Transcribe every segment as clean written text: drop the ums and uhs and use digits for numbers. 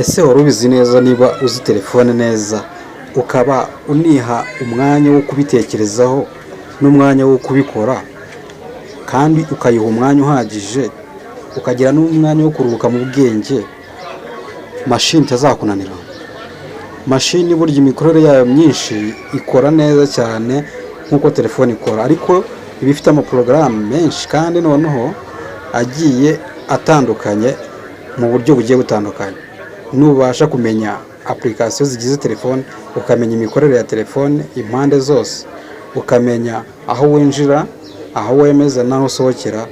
Ese wari ubizi neza niba uzi telefone neza ukaba uniha umwanya wo kubitekerezaho n'umwanya wo kubikora kandi ukayiha umwanya uhagije ukagira n'umwanya wo kuruhuka mu bwenge, mashini itazakunanira. Mashini burya imikorere yayo myinshi ikora neza cyane nk'uko telefone ikora, ariko iba ifite amaporogaramu menshi kandi noneho agiye atandukanye mu buryo bugiye butandukanye. Nubasha kumenya application zigize telefone, ukamenya imikorere ya telefone impande zose, ukamenya aho winjira, aho wemeza n'aho usohokera,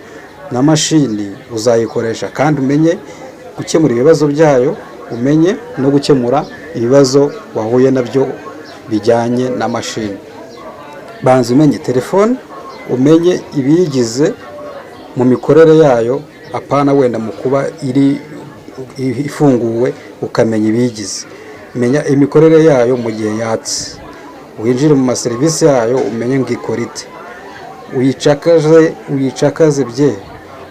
na mashini uzayikoresha kandi umenye gukemura ibibazo byayo, umenye no gukemura ibibazo wahuye nabyo bijyanye na mashini. Banza umenye telefone, umenye ibiyigize mu mikorere yayo, apana wenda mu kuba iri ifunguwe ukamenya ibiyigize. Menya imikorere yayo mu gihe yatse, winjire mu maserivisi yayo umenye ngo ikora ite, uyicakaze bye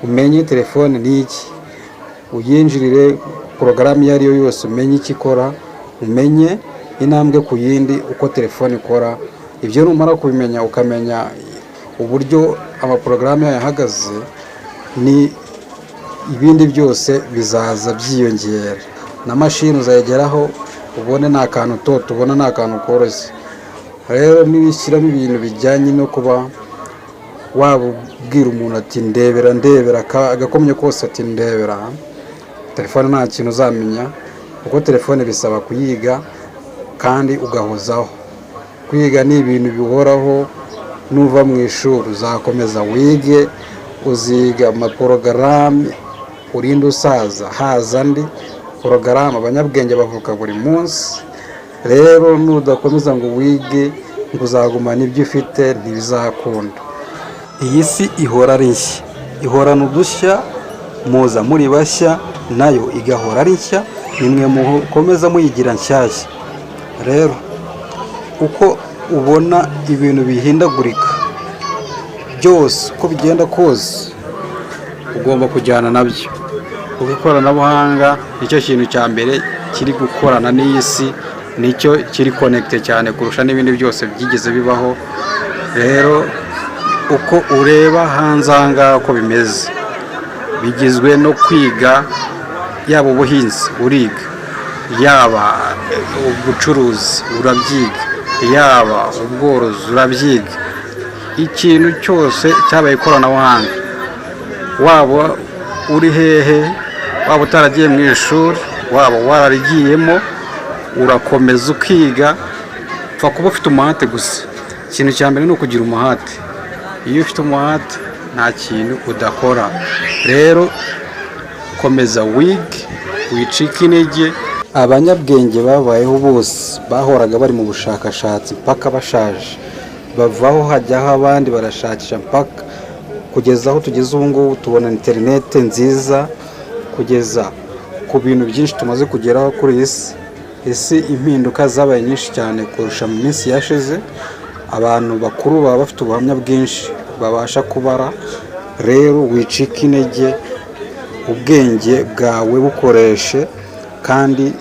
umenye telefone ni iki, uyinjirire porogaramu iyo ariyo yose umenye icyo ikora, umenye intambwe ku yindi uko telefone ikora. Ibyo numara kubimenya ukamenya uburyo amaporogaramu yayo ahagaze, ni ibindi byose bizaza byiyongera. Na mashini uzayigeraho ubone nta kantu toto, ubona nta kantu koroshye. Rero nibishyiramo ibintu bijyanye no kuba wabwira umuntu ati ndebera agakomye kose ati ndebera, telefone nta kintu uzamenya, kuko telefone bisaba kuyiga kandi ugahozaho. Kwiga ni ibintu bihoraho, nuva mu ishuri uzakomeza wige, uziga amaporogaramu urinde usaza haza andi porogaramu. Abanyabwenge bavuka buri munsi, rero nudakomeza ngo wige ngo uzagumana ibyo ufite ntibizakunda. Iyi si ihora ari nshya, ihorana udushya, muza muri bashya nayo igahora ari nshya, nimwe mukomeza muyigira nshyashya. Rero uko ubona ibintu bihindagurika byose uko bigenda kose ugomba kujyana nabyo, kuko ikoranabuhanga nicyo kintu cya mbere kiri gukorana n'iyi si, nicyo kiri connected cyane kurusha n'ibindi byose byigeze bibaho. Rero uko ureba hanze aha ngaha uko bimeze, bigizwe no kwiga, yaba ubuhinzi uriga, yaba ubucuruzi urabyiga, yaba ubworozi urabyiga. Ikintu cyose cyabaye ikoranabuhanga, waba uri hehe, waba utaragiye mu ishuri, waba wararigiyemo, urakomeza ukiga. Pfa kuba ufite umuhate gusa. Ikintu cya mbere ni ukugira umuhate. Iyo ufite umuhate nta kintu udakora. Rero komeza wige, wicike intege. Abanyabwenge babayeho bose bahoraga bari mu bushakashatsi mpaka bashaje, bavaho hajyaho abandi barashakisha mpaka kugeza aho tugeze ubu ngubu. Tubona interinete nziza, kugeza ku bintu byinshi tumaze kugeraho kuri iyi si. Ese impinduka zabaye nyinshi cyane kurusha mu minsi yashize. Abantu bakuru baba bafite ubuhamya bwinshi babasha kubara. Rero wicike intege, ubwenge bwawe bukoreshe, kandi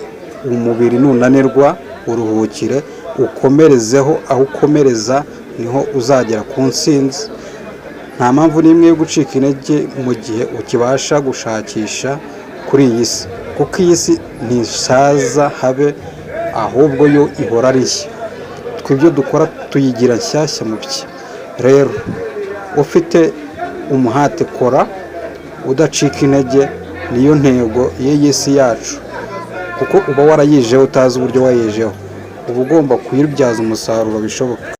umubiri nunanirwa uruhukire, ukomerezeho. Aho ukomereza niho uzagera ku ntsinzi. Nta mpamvu n'imwe yo gucika intege mu gihe ukibasha gushakisha kuri iyi si, kuko iyi si ntisaza habe, ahubwo yo ihora ari nshya. Twibyo dukora tuyigira nshyashya mu bye. Rero ufite umuhate kora, udacika intege, niyo ntego y'iyi si yacu, kuko uba warayijeho utazi uburyo wayijeho, uba ugomba kuyibyaza umusaruro bishoboka.